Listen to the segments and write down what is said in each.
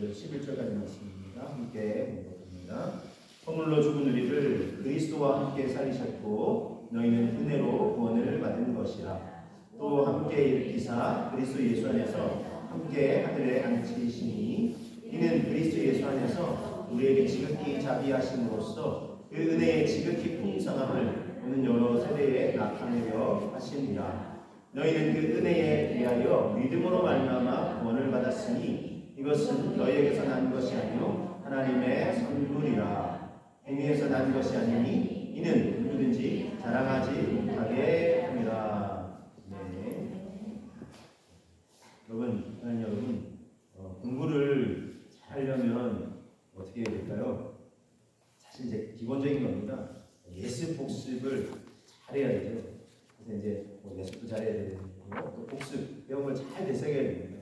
9절 11절까지 말씀입니다. 함께 읽어봅니다. 허물로 죽은 우리를 그리스도와 함께 살리셨고 너희는 은혜로 구원을 받은 것이라. 또 함께 일으키사 그리스도 예수 안에서 함께 하늘에 앉히시니 이는 그리스도 예수 안에서 우리에게 지극히 자비하심으로써 그 은혜의 지극히 풍성함을 오는 여러 세대에 나타내려 하시니라. 너희는 그 은혜에 위하여 믿음으로 말미암아 구원을 받았으니 이것은 너희에게서 난 것이 아니요 하나님의 선물이라. 행위에서 난 것이 아니니 이는 누구든지 자랑하지 못하게 합니다. 네. 여러분, 공부를 잘하려면 어떻게 해야 될까요? 사실 이제 기본적인 겁니다. 예습 복습을 잘해야 되죠. 그래서 이제 예습도 잘해야 되고 또 복습 배운 걸 잘 되새겨야 됩니다.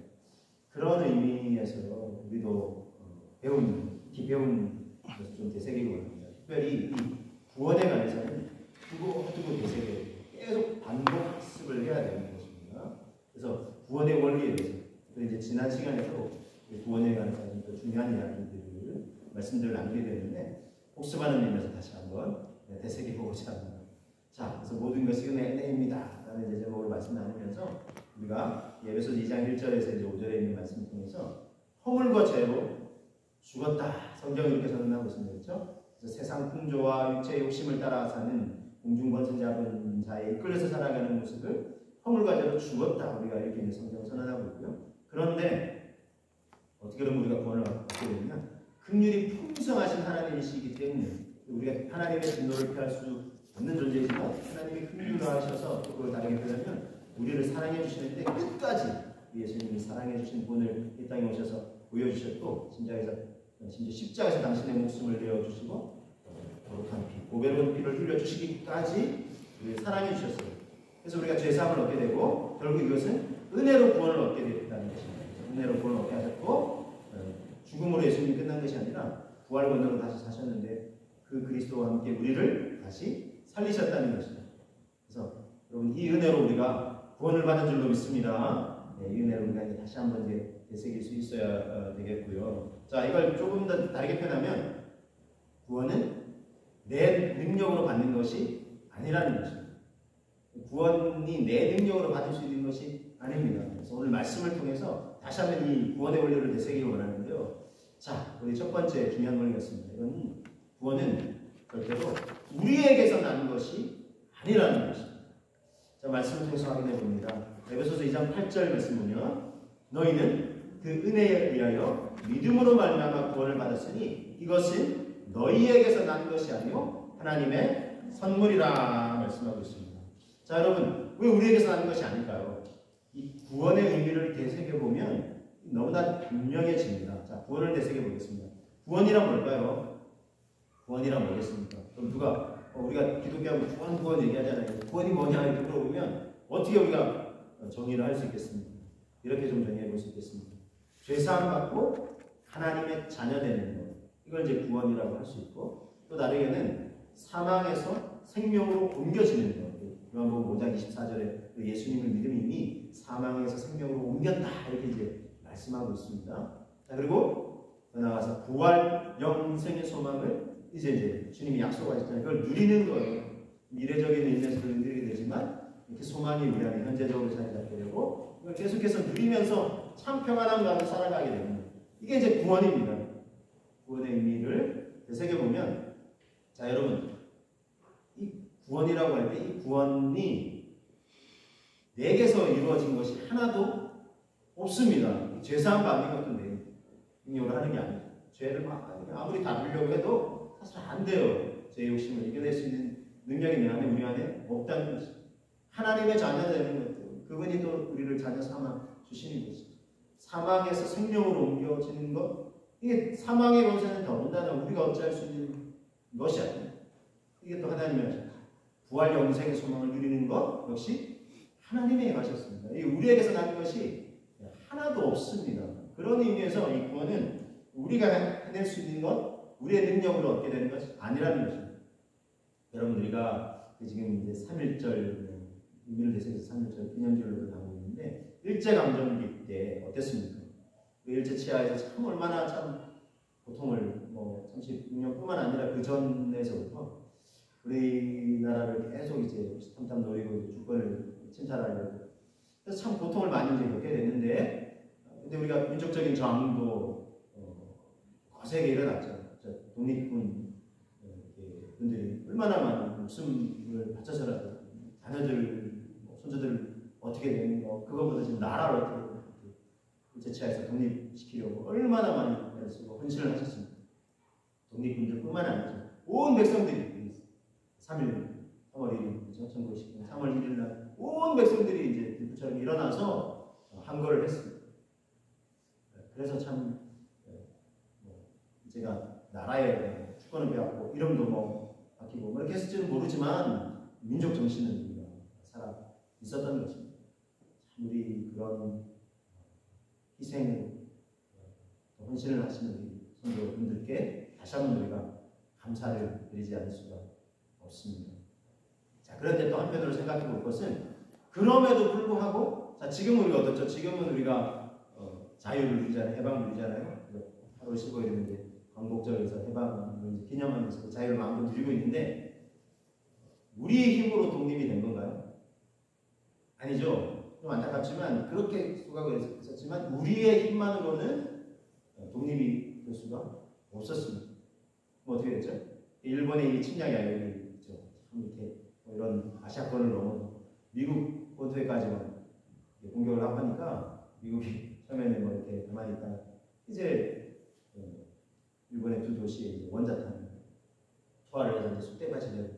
그런 의미에서 우리도 배운 것을 좀 되새기고 합니다. 특별히 이 구원에 관해서는 두고 되새겨야 돼요. 계속 반복 학습을 해야 되는 것입니다. 그래서 구원의 원리에 대해서 또 이제 지난 시간에도 구원에 관해서 또 중요한 이야기들을 말씀들을 나누게 되는데 복습하는 의미에서 다시 한번 되새겨보고자 합니다. 자, 그래서 모든 것이 은혜입니다. 라는 이제 제목으로 말씀 나누면서 우리가 에베소서 2장 1절에서 이제 5절에 있는 말씀을 통해서 허물과 죄로 죽었다. 성경이 이렇게 선언하고 있습니다. 그렇죠? 그래서 세상 풍조와 육체의 욕심을 따라 사는 공중권세 잡은 자에 이끌려서 살아가는 모습을 허물과 죄로 죽었다. 우리가 이렇게 이제 성경 선언하고 있고요. 그런데 어떻게 그러면 우리가 구원을 받게 되냐면 긍휼이 풍성하신 하나님이시기 때문에 우리가 하나님의 진노를 피할 수 없는 존재이지만 하나님이 긍휼하셔서 또 그걸 다르게 표현하면 우리를 사랑해 주시는데 끝까지 예수님이 사랑해 주신 분을 이 땅에 오셔서 보여주셨고 심지어 십자가에서 당신의 목숨을 내어주시고 거룩한 피, 고배로운 피를 흘려주시기까지 우리를 사랑해 주셨어요. 그래서 우리가 죄사함을 얻게 되고 결국 이것은 은혜로 구원을 얻게 됐다는 것입니다. 은혜로 구원을 얻게 하셨고 죽음으로 예수님이 끝난 것이 아니라 부활 권능으로 다시 사셨는데 그 그리스도와 함께 우리를 다시 살리셨다는 것입니다. 그래서 여러분 이 은혜로 우리가 구원을 받은 줄로 믿습니다. 네, 이 은혜로 우리가 이제 다시 한번 이제 되새길 수 있어야 되겠고요. 자, 이걸 조금 더 다르게 표현하면 구원은 내 능력으로 받는 것이 아니라는 것입니다. 구원이 내 능력으로 받을 수 있는 것이 아닙니다. 그래서 오늘 말씀을 통해서 다시 한번 이 구원의 원리를 되새기기 원하는데요. 자, 우리 첫 번째 중요한 원리였습니다. 이건 구원은 절대로 우리에게서 난 것이 아니라는 것입니다. 자, 말씀을 통해서 확인해 봅니다. 에베소서 2장 8절 말씀 보면 너희는 그 은혜에 의하여 믿음으로 말미암아 구원을 받았으니 이것은 너희에게서 난 것이 아니요 하나님의 선물이라 말씀하고 있습니다. 자, 여러분 왜 우리에게서 난 것이 아닐까요? 이 구원의 의미를 되새겨보면 너무나 분명해집니다. 자, 구원을 되새겨보겠습니다. 구원이란 뭘까요? 구원이란 뭐겠습니까? 그럼 우리가 기독교하고 구원 얘기하잖아요. 구원이 뭐냐 이렇게 물어보면 어떻게 우리가 정의를 할 수 있겠습니까? 이렇게 좀 정의해 볼 수 있겠습니다. 죄사함 받고 하나님의 자녀 되는 것, 이걸 이제 구원이라고 할 수 있고, 또 다르게는 사망에서 생명으로 옮겨지는 것. 요한복음 5장 24절에 예수님을 믿음이 사망에서 생명으로 옮겼다 이렇게 이제 말씀하고 있습니다. 자, 그리고 더 나아가서 부활 영생의 소망을 이제 주님이 약속하셨잖아요. 그걸 누리는 거예요. 미래적인 의미에서도 누리게 되지만 이렇게 소망이 우리 안에 현재적으로 자리 잡게 되고 이걸 계속해서 누리면서 참 평안함 가운데 살아가게 됩니다. 이게 이제 구원입니다. 구원의 의미를 되새겨보면, 자, 여러분, 이 구원이라고 할 때 이 구원이 내게서 이루어진 것이 하나도 없습니다. 죄사함 받는 것도 내 능력으로 하는 게 아니죠. 죄를 아무리 다루려고 해도 사실 안 돼요. 제 욕심을 이겨낼 수 있는 능력이 내 안에, 우리 안에 없다는 것이. 하나님의 자녀 되는 것도 그분이 또 우리를 자녀 삼아 주시는 것이죠. 사망에서 생명으로 옮겨지는 것, 이게 사망의 권세는 더군다나 우리가 어찌할 수 있는 것이 아니에요. 이게 또 하나님의 부활 영생의 소망을 누리는 것 역시 하나님의 행하셨습니다. 이게 우리에게서 난 것이 하나도 없습니다. 그런 의미에서 이 구원은 우리가 해낼 수 있는 것, 우리의 능력으로 얻게 되는 것이 아니라는 것입니다. 여러분, 우리가 지금 이제 3.1절, 의미를 대해서 3.1절 기념절로 하고 있는데, 일제강점기 때 어땠습니까? 그 일제 치하에서 참 얼마나 참 고통을 36년뿐만 아니라 그 전에서부터 우리나라를 계속 이제 탐탐 노리고 주권을 침탈하려고 그래서 참 고통을 많이 이제 겪게 됐는데 근데 우리가 민족적인 저항도 거세게 일어났죠. 독립군 분들이 얼마나 많은 목숨을 바쳐서라도 자녀들, 손주들 어떻게 되는 거 그거보다 지금 나라를 어떻게 일제치하에서 독립시키려고 얼마나 많이 애를 쓰고 헌신을 하셨습니다. 독립군들뿐만 아니죠. 온 백성들이 3월 1일, 1919년 3월 1일 날 온 백성들이 이제 들부처럼 일어나서 항거를 했습니다. 그래서 참 제가 나라의 주권을 빼앗고 이름도 바뀌고 이렇게 했을지는 모르지만 민족 정신은 우리가 살아 있었던 것입니다. 우리 그런 희생을 헌신을 하시는 우리 성도분들께 다시 한번 우리가 감사를 드리지 않을 수가 없습니다. 자, 그런데 또 한편으로 생각해 볼 것은 그럼에도 불구하고 자, 지금은 우리가 어떻죠? 지금은 우리가 자유를 누리잖아요. 해방을 누리잖아요. 8월 15일인데 광복절에서 해방을 기념하면서 자유를 마음껏 누리고 있는데 우리의 힘으로 독립이 된 건가요? 아니죠. 좀 안타깝지만 그렇게 수각을 했었지만 우리의 힘만으로는 독립이 될 수가 없었습니다. 어떻게 됐죠? 일본의 이 침략이 알려져 있죠. 이렇게 이런 아시아권을 넘어서 미국 본토에까지만 공격을 하니까 미국이 처음에는 이렇게 가만히 있다가 이제 일본의 두 도시에 이제 원자탄 투하를 해서 이제 쑥대밭이 되고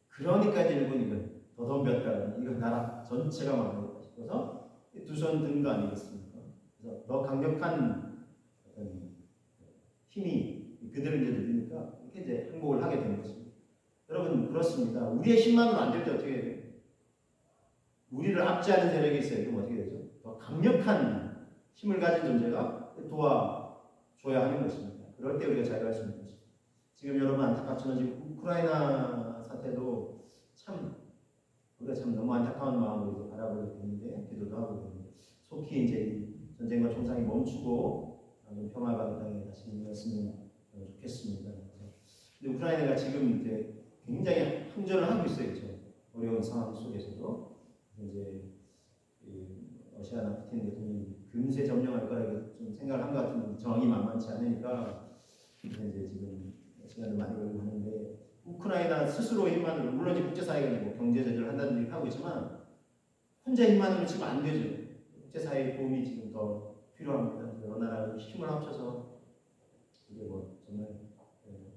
그러니까 이제 일본이 이건 더 덤볐다. 이건 나라 전체가 망하겠다 싶어서 두 손 든 거 아니겠습니까? 그래서 더 강력한 어떤 힘이 그들을 이제 누리니까 이렇게 이제 항복을 하게 되는 것입니다. 여러분 그렇습니다. 우리의 힘만으로 안 될 때 어떻게 해야 돼요? 우리를 압제하는 세력이 있어요. 그럼 어떻게 되죠? 더 강력한 힘을 가진 존재가 도와줘야 하는 것입니다. 그럴 때 우리가 자유할 수 있는 것입니다. 지금 여러분 안타깝지만 지금 우크라이나 사태도 참 우리가 참 너무 안타까운 마음으로 바라보게 되는데 기도도 하고 있는데 속히 이제 전쟁과 총상이 멈추고 평화가 땅에 다시 일어났으면 좋겠습니다. 근데 우크라이나가 지금 이제 굉장히 항전을 하고 있어요. 어려운 상황 속에서도 이제 러시아나 푸틴 대통령이 금세 점령할 거라고 좀 생각을 한 것 같은데 정황이 만만치 않으니까 이제 지금 시간을 많이 걸리고 하는데 우크라이나 스스로의 힘만으로 물론 이제 국제사회가 경제 제재를 한다는 얘기를 하고 있지만 혼자 힘만으로 지금 안 되죠. 국제사회의 도움이 지금 더 필요합니다. 여러 나라가 힘을 합쳐서 이게 정말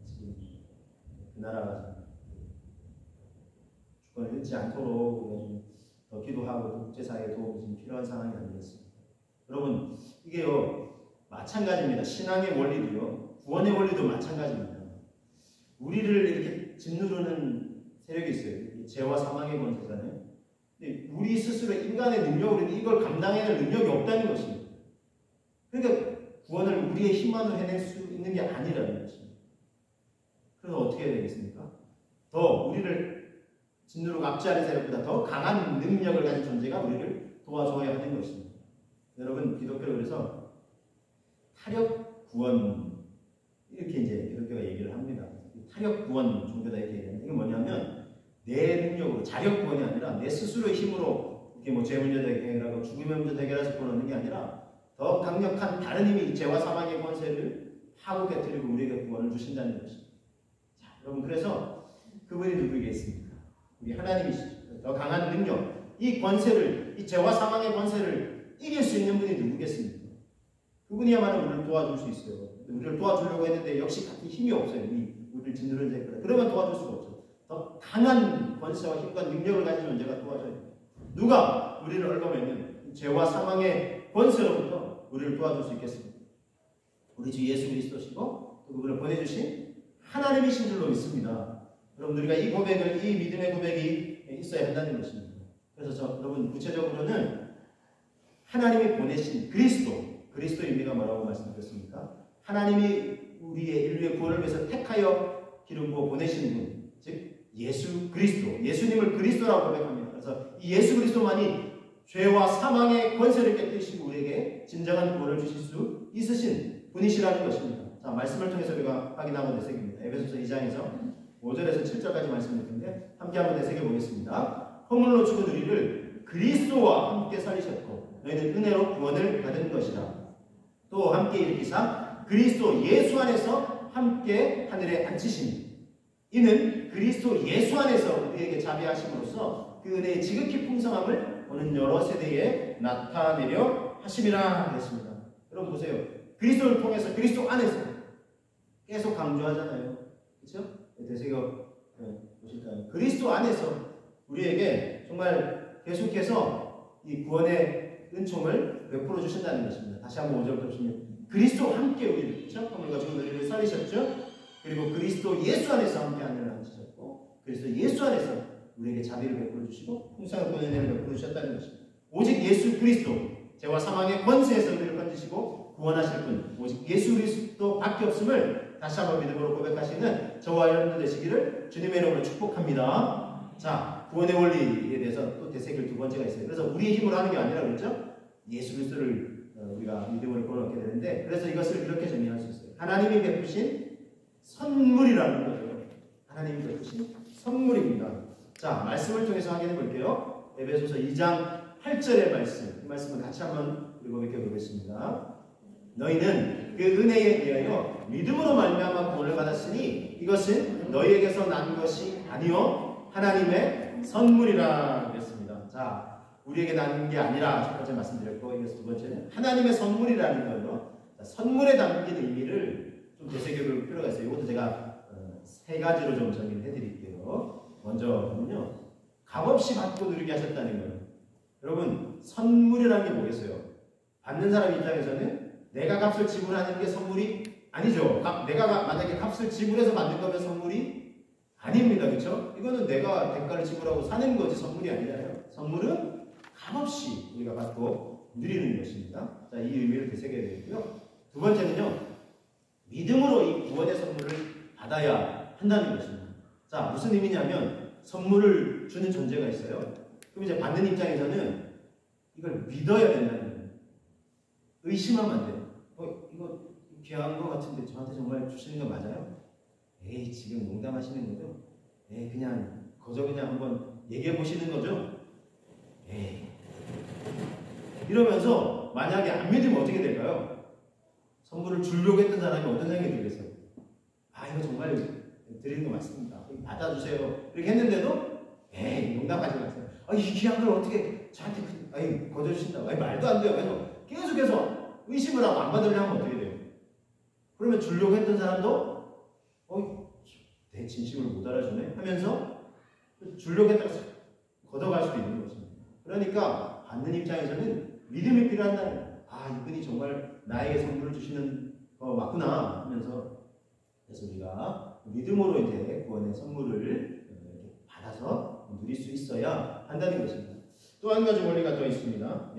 지금 그 나라가 주권을 잃지 않도록 우리가 좀 더 기도하고 국제사회의 도움이 좀 필요한 상황이 아니겠습니까? 여러분 이게요 마찬가지입니다. 신앙의 원리도요 구원의 원리도 마찬가지입니다. 우리를 이렇게 짓누르는 세력이 있어요. 죄와 사망의 권세잖아요. 근데 우리 스스로 인간의 능력으로 이걸 감당해낼 능력이 없다는 것입니다. 그러니까 구원을 우리의 힘만으로 해낼 수 있는 게 아니라는 것입니다. 그래서 어떻게 해야 되겠습니까? 더 우리를 짓누르고 압제하는 세력보다 더 강한 능력을 가진 존재가 우리를 도와줘야 하는 것입니다. 여러분 기독교를 그래서 타력 구원 이렇게 이제 기독교가 얘기를 합니다. 타력 구원 종교다 이렇게 얘기하는데 이게 뭐냐면 내 능력으로 자력 구원이 아니라 내 스스로의 힘으로 이렇게 죄 문제 해결하고 죽음의 문제 해결해서 구원 얻는 게 아니라 더 강력한 다른 힘이 죄와 사망의 권세를 파고 깨뜨리고 우리에게 구원을 주신다는 것입니다. 자, 여러분 그래서 그분이 누구겠습니까? 우리 하나님이시죠. 더 강한 능력, 이 권세를, 이 죄와 사망의 권세를 이길 수 있는 분이 누구겠습니까? 그분이야말로 우리를 도와줄 수 있어요. 우리를 도와주려고 했는데 역시 같은 힘이 없어요. 우리를 짓누르는 자니까. 그러면 도와줄 수가 없죠. 더 강한 권세와 힘과 능력을 가진 존재가 도와줘야 돼요. 누가 우리를 얽어매는 죄와 사망의 권세로부터 우리를 도와줄 수 있겠습니까? 우리 주 예수 그리스도시고 또 그분을 보내주신 하나님이신 줄로 믿습니다. 여러분 우리가 이 고백을, 이 믿음의 고백이 있어야 한다는 것입니다. 그래서 여러분 구체적으로는 하나님이 보내신 그리스도의 의미가 뭐라고 말씀드렸습니까? 하나님이 우리의 인류의 구원을 위해서 택하여 기름부어 보내신 분, 즉 예수 그리스도, 예수님을 그리스도라고 고백합니다. 그래서 이 예수 그리스도만이 죄와 사망의 권세를 깨뜨리시고 우리에게 진정한 구원을 주실 수 있으신 분이시라는 것입니다. 자, 말씀을 통해서 우리가 확인하고 되새깁니다. 에베소서 2장에서 5절에서 7절까지 말씀을 드는데 함께 한번 되새겨 보겠습니다. 허물로 죽은 우리를 그리스도와 함께 살리셨고 너희는 은혜로 구원을 받은 것이라. 또 함께 일으키사 그리스도 예수 안에서 함께 하늘에 앉히시니 이는 그리스도 예수 안에서 우리에게 자비하심으로써 그 은혜의 지극히 풍성함을 오는 여러 세대에 나타내려 하심이라 했습니다. 여러분 보세요. 그리스도를 통해서 그리스도 안에서 계속 강조하잖아요. 그렇죠? 되새겨 보실까요? 그리스도 안에서 우리에게 정말 계속해서 이 구원의 은총을 베풀어 주신다는 것입니다. 다시 한번 5절부터 보시면 그리스도와 함께 우리를 허물과 죽은 우리를 살리셨죠. 그리고 그리스도 예수 안에서 함께 하늘을 앉히셨고 그리스도 예수 안에서 우리에게 자비를 베풀어 주시고 풍성한 구원의 은혜를 베풀어 주셨다는 것입니다. 오직 예수 그리스도 죄와 사망의 권세에서 우리를 건지시고 구원하실 분 오직 예수 그리스도밖에 없음을 다시 한번 믿음으로 고백하시는 저와 여러분들 되시기를 주님의 이름으로 축복합니다. 자, 구원의 원리에 대해서 또 되새길 두 번째가 있어요. 그래서 우리의 힘으로 하는 게 아니라 그랬죠? 예수 그리스도를 우리가 믿음으로 걸어놓게 되는데 그래서 이것을 이렇게 정리할 수 있어요. 하나님이 베푸신 선물이라는 거예요. 하나님이 베푸신 선물입니다. 자, 말씀을 통해서 확인해 볼게요. 에베소서 2장 8절의 말씀, 이 말씀을 같이 한번 고백해 보겠습니다. 너희는 그 은혜에 의하여 믿음으로 말미암아 구원을 받았으니 이것은 너희에게서 난 것이 아니요 하나님의 선물이라 그랬습니다. 자, 우리에게 난 게 아니라 첫 번째 말씀드렸고 이것을 두 번째는 하나님의 선물이라는 거예요. 자, 선물에 담긴 의미를 좀 되새겨볼 필요가 있어요. 이것도 제가 세 가지로 좀 정리를 해드릴게요. 먼저는요, 값없이 받고 누리게 하셨다는 거예요. 여러분, 선물이라는 게 뭐겠어요? 받는 사람 입장에서는 내가 값을 지불하는 게 선물이 아니죠. 내가 만약에 값을 지불해서 받는 거면 선물이 아닙니다. 그렇죠? 이거는 내가 대가를 지불하고 사는 거지 선물이 아니잖아요. 선물은 값없이 우리가 받고 누리는 것입니다. 자, 이 의미를 되새겨야 되고요. 두 번째는요, 믿음으로 이 구원의 선물을 받아야 한다는 것입니다. 자, 무슨 의미냐면 선물을 주는 존재가 있어요. 그럼 이제 받는 입장에서는 이걸 믿어야 된다는 거예요. 의심하면 안 돼요. 이거 귀한 거 같은데 저한테 정말 주시는 거 맞아요? 에이, 지금 농담하시는 거죠? 에이, 그냥 거저 그냥 한번 얘기해 보시는 거죠? 에이. 이러면서 만약에 안 믿으면 어떻게 될까요? 선물을 주려고 했던 사람이 어떤 생각이 들겠어요? 아, 이거 정말 드리는 거 맞습니다. 받아주세요. 이렇게 했는데도 에이, 농담하지 마세요. 아, 이 귀한 걸 어떻게 저한테 거저 주신다고? 말도 안 돼요. 그래서 계속해서 의심을 하고 안 받으려고 하면 어떻게 돼요? 그러면 주려고 했던 사람도 내 진심을 못 알아주네 하면서 주려고 했다가 걷어갈 수도 있는 것입니다. 그러니까 받는 입장에서는 믿음이 필요한다는 거예요. 아, 이분이 정말 나에게 선물을 주시는 거 맞구나 하면서 그래서 우리가 믿음으로 이제 구원의 선물을 받아서 누릴 수 있어야 한다는 것입니다. 또 한 가지 원리가 더 있습니다.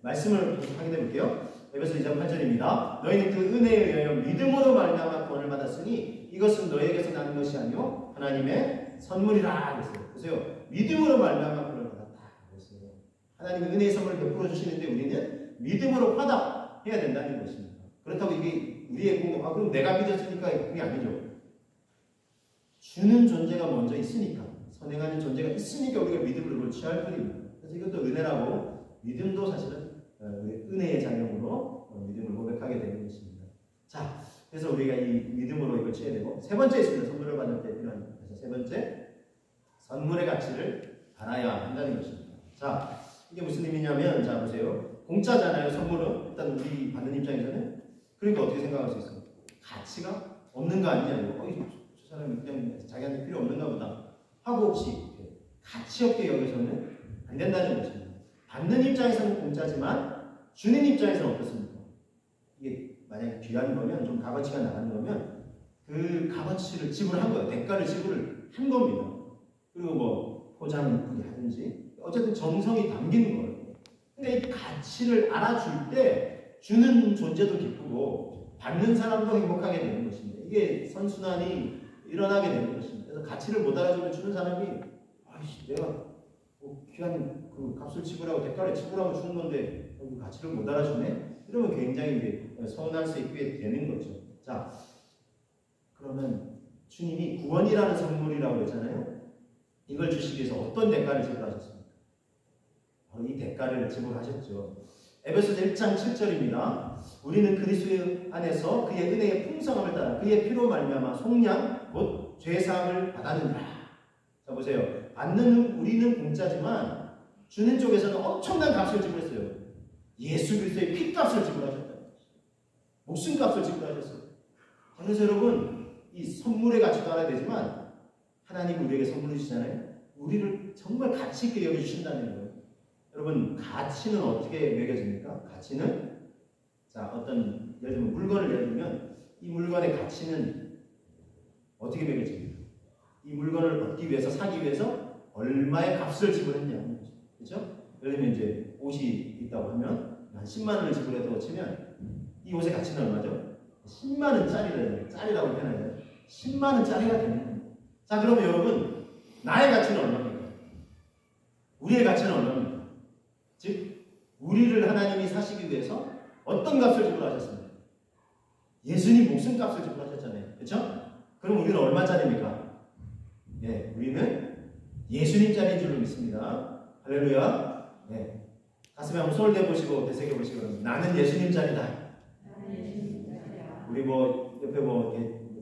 말씀을 확인해 볼게요. 에베소 2장 8절입니다. 너희는 그 은혜에 의하여 믿음으로 말미암아 구원을 받았으니 이것은 너희에게서 나는 것이 아니요 하나님의 선물이라 그랬어요. 보세요. 믿음으로 말미암아 구원을 받았다 그랬어요. 하나님의 은혜의 선물을 베풀어 주시는데 우리는 믿음으로 화답해야 된다는 것입니다. 그렇다고 이게 우리의 공격, 그럼 내가 믿었으니까 그게 아니죠. 주는 존재가 먼저 있으니까, 선행하는 존재가 있으니까 우리가 믿음으로 취할 뿐입니다. 그래서 이것도 은혜라고, 믿음도 사실은 은혜의 작용으로 믿음을 고백하게 되는 것입니다. 자, 그래서 우리가 이 믿음으로 이걸 취해야 되고, 세 번째 있습니다. 선물을 받을 때 필요한. 그래서 세 번째, 선물의 가치를 알아야 한다는 것입니다. 자, 이게 무슨 의미냐면, 자, 보세요. 공짜잖아요, 선물은. 일단 우리 받는 입장에서는. 그러니까 어떻게 생각할 수 있어요? 가치가 없는 거 아니냐, 저 사람이 그냥 자기한테 필요 없는가 보다 하고 혹시 가치 없게 여기서는 안 된다는 것입니다. 받는 입장에서는 공짜지만 주는 입장에서는 어떻습니까? 이게 만약에 귀한 거면 좀 값어치가 나가는 거면 그 값어치를 지불한 거예요. 대가를 지불을 한 겁니다. 그리고 뭐 포장 이쁘게 하든지 어쨌든 정성이 담기는 거예요. 근데 이 가치를 알아줄 때 주는 존재도 기쁘고 받는 사람도 행복하게 되는 것입니다. 이게 선순환이 일어나게 되는 것입니다. 그래서 가치를 못 알아주면 주는 사람이 아이씨, 내가 귀한 그 값을 지불하고 대가를 지불하고 주는 건데 그 가치를 못 알아주네? 이러면 굉장히 이제 서운할 수 있게 되는 거죠. 자, 그러면 주님이 구원이라는 선물이라고 그랬잖아요. 이걸 주시기 위해서 어떤 대가를 지불하셨습니까? 바로 이 대가를 지불하셨죠. 에베소서 1장 7절입니다. 우리는 그리스도 안에서 그의 은혜의 풍성함을 따라 그의 피로 말미암아 속량 곧 죄사함을 받았느니라. 자 보세요. 받는 우리는 공짜지만 주는 쪽에서는 엄청난 값을 지불했어요. 예수 그리스도의 피값을 지불하셨다. 목숨값을 지불하셨어요. 그래서 여러분 이 선물의 가치도 알아야 되지만 하나님 우리에게 선물을 주시잖아요. 우리를 정말 가치 있게 여겨주신다는 거예요. 여러분 가치는 어떻게 매겨집니까? 가치는 자 어떤 예를 들면 물건을 예를 들면 이 물건의 가치는 어떻게 매겨집니까? 이 물건을 얻기 위해서 사기 위해서 얼마의 값을 지불했냐 그렇죠? 예를 들면 이제 옷이 있다고 하면 한 10만 원을 지불했다고 치면 이 옷의 가치는 얼마죠? 10만 원짜리라는 짤이라고 표현하잖아요. 10만 원짜리가 되는 거예요. 자 그러면 여러분 나의 가치는 얼마입니까? 우리의 가치는 얼마입니까? 즉 우리를 하나님이 사시기 위해서 어떤 값을 지불하셨습니까? 예수님 목숨값을 지불하셨잖아요. 그렇죠? 그럼 우리는 얼마짜리입니까? 네, 우리는 예수님짜리인 줄로 믿습니다. 할렐루야. 네. 가슴에 한번 손을 대보시고 되새겨 보시고 나는 예수님짜리다. 우리 뭐 옆에 뭐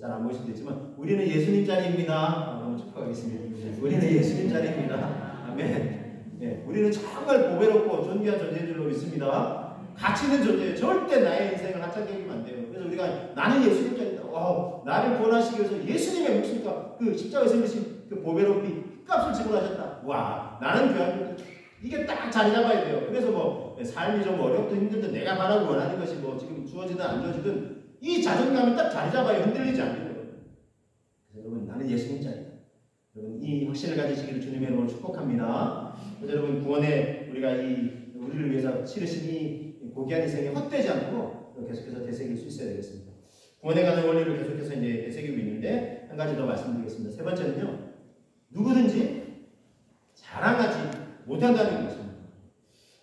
잘 안 보실 수도 있지만 우리는 예수님짜리입니다. 한번 축하하겠습니다. 우리는 예수님짜리입니다. 아멘. 네, 우리는 정말 보배롭고 존귀한 존재인 줄로 믿습니다. 가치 있는 존재예요. 절대 나의 인생을 하찮게 여기면 안 돼요. 그래서 우리가 나는 예수님짜리다. 나를 구원하시기 위해서 예수님의 목숨값, 그 십자가에 생기신 그 보배롭이 값을 지불하셨다. 와, 나는 귀한 이게 딱 자리 잡아야 돼요. 그래서 뭐 삶이 좀 어렵든 힘들든 내가 바라고 원하는 것이 뭐 지금 주어지든 안 주어지든 이 자존감이 딱 자리 잡아야 흔들리지 않는 거예요. 그래서 여러분 나는 예수님짜리다. 여러분 이 확신을 가지시기를 주님의 이름으로 축복합니다. 그래서 여러분 구원에 우리가 우리를 위해서 치르신 이 고귀한 인생이 헛되지 않고 계속해서 되새길 수 있어야 되겠습니다. 구원에 관한 원리를 계속해서 이제 되새기고 있는데 한 가지 더 말씀드리겠습니다. 세 번째는요. 누구든지 자랑하지 못한다는 것입니다.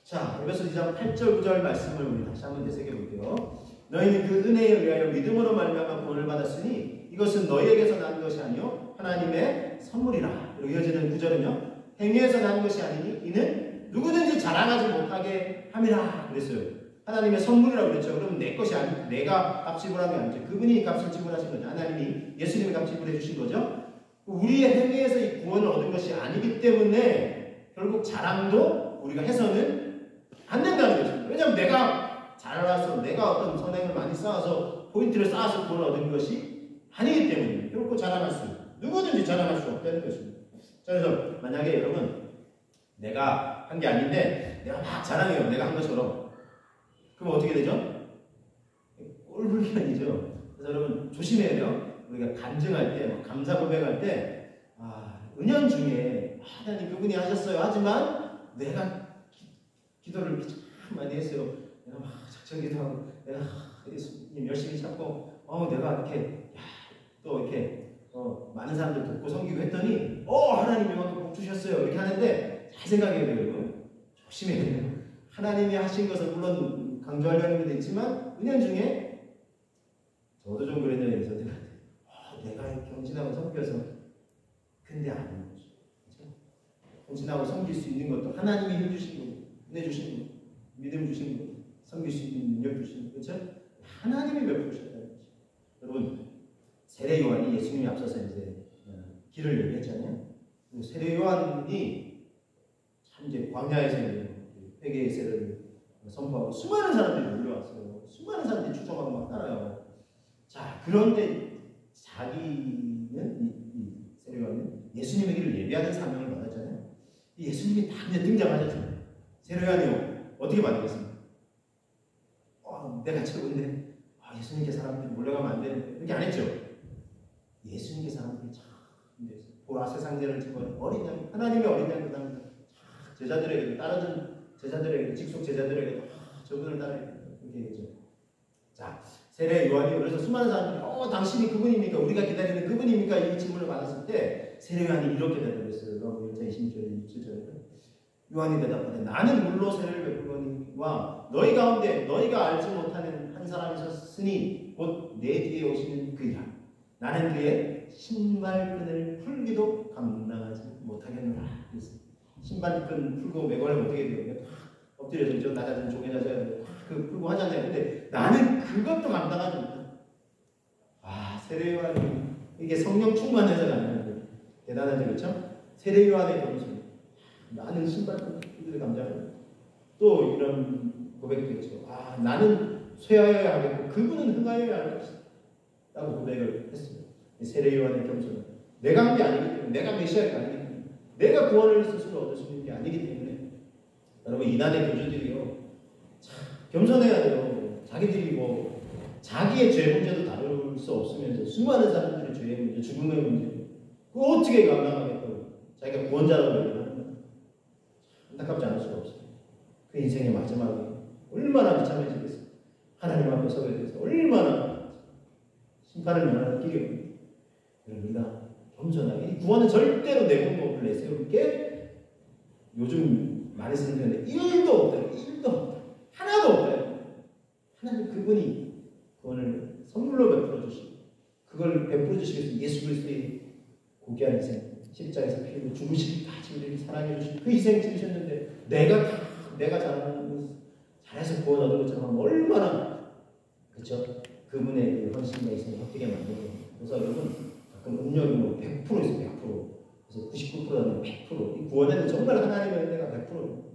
자, 에베소서 2장 8절 9절 말씀을 우리 다시 한번 되새겨 볼게요. 너희는 그 은혜에 의하여 믿음으로 말미암아 구원을 받았으니 이것은 너희에게서 난 것이 아니요 하나님의 선물이라. 그리고 이어지는 9절은요. 행위에서 난 것이 아니니 이는 누구든지 자랑하지 못하게 함이라 그랬어요. 하나님의 선물이라고 그랬죠. 그러면 내 것이 아니고 내가 값 지불한 게 아니죠. 그분이 값을 지불하신 거죠. 하나님이 예수님이 값 지불해 주신 거죠. 우리의 행위에서 이 구원을 얻은 것이 아니기 때문에 결국 자랑도 우리가 해서는 안 된다는 것입니다. 왜냐하면 내가 잘나서 내가 어떤 선행을 많이 쌓아서 포인트를 쌓아서 구원을 얻은 것이 아니기 때문에 결코 자랑할 수 누구든지 자랑할 수 없다는 것입니다. 그래서 만약에 여러분 내가 한 게 아닌데 내가 막 자랑해요. 내가 한 것처럼. 그럼 어떻게 되죠? 꼴불견이죠. 그래서 여러분 조심해야 돼요. 우리가 간증할 때, 감사 고백할 때 은연중에 하나님 그분이 하셨어요. 하지만 내가 기도를 참 많이 했어요. 내가 막 작정기도하고 내가 예수님 열심히 찾고 내가 이렇게 또 이렇게 많은 사람들 돕고 섬기고 했더니 하나님이 이만큼 복 주셨어요. 이렇게 하는데 잘 생각해야 돼요. 여러분. 조심해야 돼요. 하나님이 하신 것은 물론 강조하려는 것도 있지만 은연중에 저도 좀 그랬는데 내가 이렇게 헌신하고 섬겨서 근데 아닌 거죠. 그렇죠? 헌신하고 섬길 수 있는 것도 하나님이 해주신 거고 은혜 주신 거 믿음 주신 거 섬길 수 있는 능력 주신 거 그렇죠? 하나님이 베푸셨다는 거죠. 여러분 세례 요한이 예수님이 앞서서 이제 길을 얘기했잖아요. 세례 요한이 참 이제 광야에서 회개의 세례를 선포하고 수많은 사람들이 몰려왔어요. 수많은 사람들이 추종하고 막 따라요. 자 그런데 자기는 이 세례 요한은 예수님의 길을 예비하는 사명을 받았잖아요. 예수님이 딱 이제 등장하셨어요. 세례 요한이요 어떻게 받았겠습니까? 내가 최고인데 예수님께 사람들이 몰려가면 안 되는데 그렇게 안 했죠. 예수님께 사람들이 참 보라 세상대를 지고 어린 양 하나님의 어린 양을 당합니다. 제자들에게 따르던 제자들에게 직속 제자들에게 저분을 따르게 그렇게 얘기했죠. 자 세례 요한이 그래서 수많은 사람들이 당신이 그분입니까? 우리가 기다리는 그분입니까? 이 질문을 받았을 때 세례 요한이 이렇게 대답했어요. 1장 26절에 27절에 요한이 대답하되 나는 물로 세례를 베풀거니와 너희 가운데 너희가 알지 못하는 한 사람이 섰으니 곧 내 뒤에 오시는 그이라. 나는 그의 신발끈을 풀기도 감당하지 못하겠노라. 신발끈 풀고 매관을 어떻게 돼요? 엎드려서 저 낮아진 조개 낮아야 그 풀고 하잖아요. 근데 나는 그것도 감당하지 못한다. 세례 요한이 이게 성령 충만해서가 아니에요. 대단하죠, 그렇죠? 세례 요한의 겸손. 나는 신발끈을 감당하고 또 이런 고백도 있죠. 나는 쇠하여야 하겠고 그분은 흥하여야 할 것이다. 라고 고백을 했습니다. 세례 요한의 겸손은 내가 한 게 아니기 때문에, 내가 메시아가 아니기 때문에, 내가 구원을 스스로 얻을 수 있는 게 아니기 때문에 여러분 이단의 교주들이요 겸손해야 돼요. 자기들이 뭐 자기의 죄 문제도 다룰 수 없으면서 수많은 사람들의 죄의 문제, 죽음의 문제 그거 어떻게 감당하겠다고 자기가 구원자라고 얘기하는 거예요. 안타깝지 않을 수가 없어요. 그 인생의 마지막에 얼마나 비참해지겠어요. 하나님 앞에 서게 돼서 얼마나 심판을 면하는 길이 없는 우리가 겸손하게 이 구원은 절대로 내 공법을 내세울 게 요즘 많이 쓰는 표현인데 1도 없다. 1도 없다. 하나도 없다. 하나님 그분이 구원을 선물로 베풀어 주시고 그걸 베풀어 주시기 위해서 예수 그리스도의 고귀한 희생 십자가에서 피 흘려 죽으시기까지 우리를 사랑해 주신 그 희생 치르셨는데 내가 잘해서 구원 얻은 것처럼 얼마나 그렇죠? 그분의 그 헌신과 희생을 헛되게 만드는 거예요. 그래서 여러분 가끔 음력이 뭐 100% 있어요. 100%. 그래서 99%는 100%. 이 구원에는 정말 하나님의 은혜가 100%예요.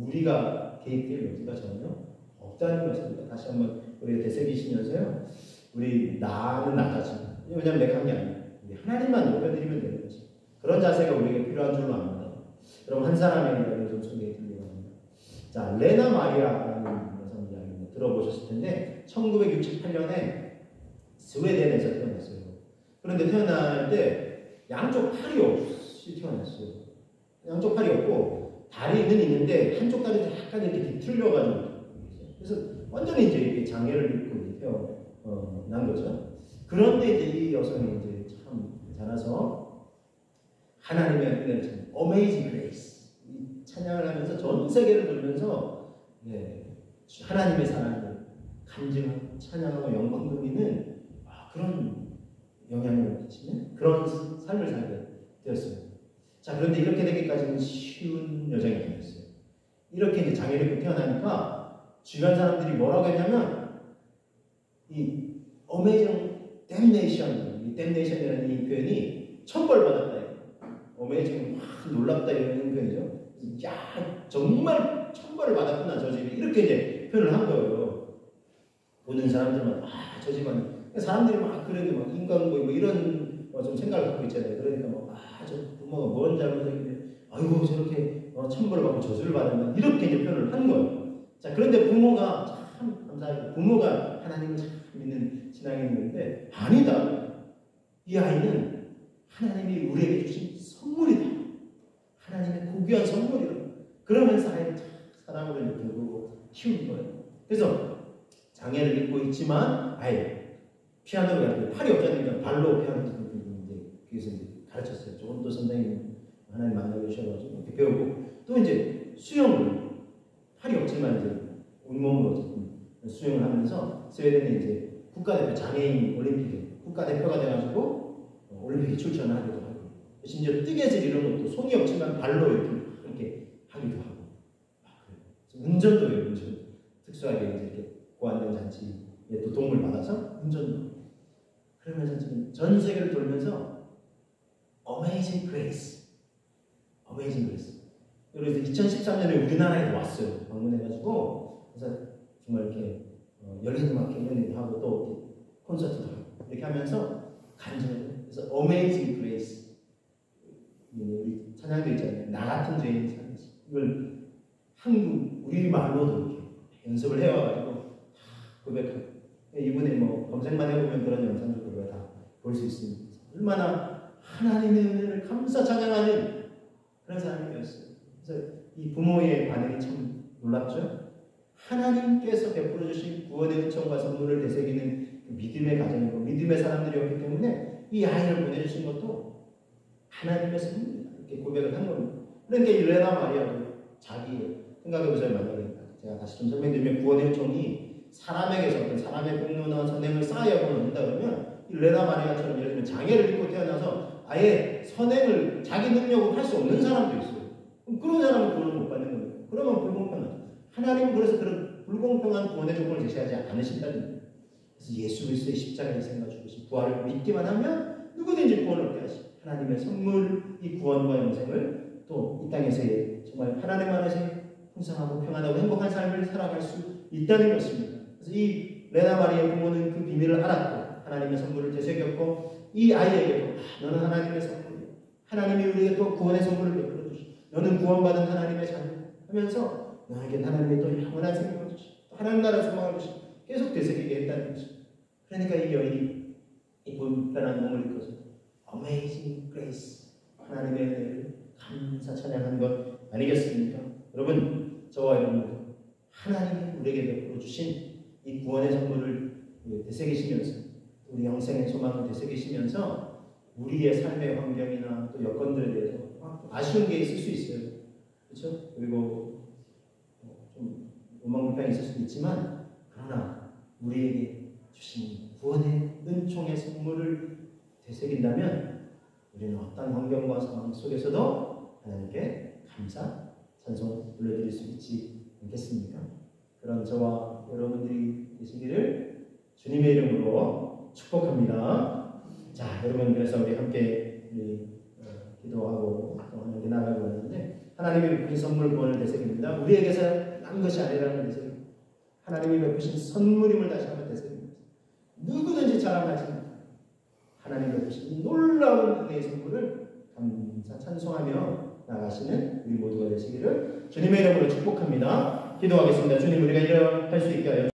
우리가 개입될 여지가 전혀 없다는 것입니다. 다시 한번 우리 되새기시면서요. 우리 나는 나자지. 왜냐하면 내가 한 게 아니에요. 하나님만 높여드리면 되는 거지. 그런 자세가 우리에게 필요한 줄로 압니다. 여러분 한 사람의 이야기를 좀 소개해드리려고 합니다. 자, 레나 마리아라는 여성 이야기 들어보셨을 텐데 1968년에 스웨덴에서 태어났어요. 그런데 태어날 때 양쪽 팔이 없이 태어났어요. 양쪽 팔이 없고 다리는 있는데 한쪽 다리도 약간 이렇게 뒤틀려가지고 그래서 완전히 이제 이렇게 장애를 입고 이제 태어난 거죠. 그런데 이제 이 여성이 이제 참 자라서 하나님의 은혜를 참 Amazing Grace 찬양을 하면서 전 세계를 돌면서 하나님의 사랑을 간증하고 찬양하고 영광 돌리는 그런 영향을 끼치는 그런 삶을 살게 되었습니다. 자, 그런데 이렇게 되기까지는 쉬운 여정이 아니었어요. 이렇게 이제 장애를 입고 태어나니까 주변 사람들이 뭐라고 했냐면 이 Amazing Damnation, 이 Damnation이라는 이 표현이 천벌받았다. Amazing 놀랍다 이런 표현이죠. 야 정말 천벌을 받았구나 저 집이 이렇게 이제 표현을 한 거예요. 보는 사람들만 저 집안 사람들이 막 그래도 막 인간고 뭐 이런 좀 생각을 갖고 있잖아요. 그러니까 저 부모가 뭔 잘못했는데 아이고 저렇게 천벌을 받고 저주를 받는다 이렇게 이제 표현을 한 거예요. 자 그런데 부모가 참 감사하게 부모가 하나님을 참 믿는 신앙이 있는데 아니다. 이 아이는 하나님이 우리에게 주신 선물이다. 하나님의 고귀한 선물이다. 그러면서 아이를 사랑으로 느끼고 키운 거예요. 그래서 장애를 입고 있지만 아이 피아노를 가르쳐 팔이 없잖아요. 발로 피아노 듣는 분인데 그래서 이제 가르쳤어요. 조금 더 선생님 하나님 만나고 계셔가지고 이렇게 배우고 또 이제 수영을 팔이 없지만 이제 온몸으로 어쨌든 수영을 하면서 스웨덴에 이제 국가대표 장애인 올림픽에 국가대표가 돼가지고 올림픽에 출전을 하기도 하고 심지어 뜨개질 이런 것도 손이 없지만 발로 이렇게 하기도 하고 운전도 해요. 운전 특수하게 이렇게 고안된 잔치에 또 도움을 받아서 운전도 그러면서 지금 전 세계를 돌면서 Amazing Grace 그래서 2013년에 우리나라에도 왔어요. 방문해가지고 그래서 정말 이렇게 열린 음악 경연도 하고 또 콘서트도 하고 이렇게 하면서 간증을 그래서 Amazing Grace 우리 찬양도 있잖아요. 나 같은 죄인 살지 이걸 한국 우리말로도 이렇게 연습을 해와가지고 고백하고 이분의 검색만 해보면 그런 영상들 우리가 다 볼 수 있습니다. 얼마나 하나님의 은혜를 감사 찬양하는 그런 사람이 되었어요. 그래서 이 부모의 반응이 참 놀랍죠. 하나님께서 베풀어 주신 구원의 은총과 선물을 되새기는 그 믿음의 가정이고 믿음의 사람들이었기 때문에 이 아이를 보내주신 것도 하나님의 선물이다 이렇게 고백을 한 겁니다. 그러니까 이 레나 마리아도 자기 생각해보세요. 만약에 제가 다시 좀 설명드리면 구원의 은총이 사람에게서 어떤 사람의 공로나 선행을 쌓여서 얻는다 그러면 이 레나 마리아처럼 예를 들면 장애를 입고 태어나서 아예 선행을 자기 능력으로 할 수 없는 사람도 있어요. 그럼 그런 사람은 구원을 못 받는 거예요. 그러면 불공평하죠. 하나님은 그래서 그런 불공평한 구원의 조건을 제시하지 않으신다는 거예요. 그래서 예수 그리스도의 십자가의 희생과 죽으신 부활을 믿기만 하면 누구든지 구원을 얻게 하시. 하나님의 선물, 이 구원과 영생을 또 이 땅에서의 정말 하나님 안에서 풍성하고 평안하고 행복한 삶을 살아갈 수 있다는 것입니다. 그래서 이 레나 마리아의 부모는 그 비밀을 알았고 하나님의 선물을 되새겼고 이 아이에게도 너는 하나님의 선물이야. 하나님이 우리에게 또 구원의 선물을 베풀어 주시고 너는 구원받은 하나님의 자녀 하면서 너에게 하나님이 또 영원한 생명을 주시고 하나님 나라 소망을 주시고 계속 되새기게 했다는 것입니다. 그러니까 이 여인이 이 불편한 몸을 이끌어서 Amazing Grace 하나님의 은혜를 감사 찬양한 것 아니겠습니까? 여러분 저와 여러분 하나님이 우리에게 베풀어 주신 이 구원의 선물을 되새기시면서 우리 영생의 소망을 되새기시면서 우리의 삶의 환경이나 또 여건들에 대해서 아쉬운 게 있을 수 있어요. 그렇죠? 그리고 좀 원망불평이 있을 수도 있지만 그러나 우리에게 주신 구원의 은총의 선물을 되새긴다면 우리는 어떤 환경과 상황 속에서도 하나님께 감사, 찬송 올려드릴 수 있지 않겠습니까? 그런 저와 여러분들이 되시기를 주님의 이름으로 축복합니다. 자, 여러분 그래서 우리 함께 기도하고 또 하나님께 나가고 하는데 하나님이 베푸신 선물 구원을 되새깁니다. 우리에게서 난 것이 아니라는 되새깁니다. 하나님이 베푸신 선물임을 다시 한번 되새깁니다. 누구든지 자랑하지 않습니다. 하나님이 베푸신 놀라운 은혜의 선물을 감사 찬송하며 나가시는 우리 모두가 되시기를 주님의 이름으로 축복합니다. 기도하겠습니다. 주님 우리가 일어날 수 있게 하여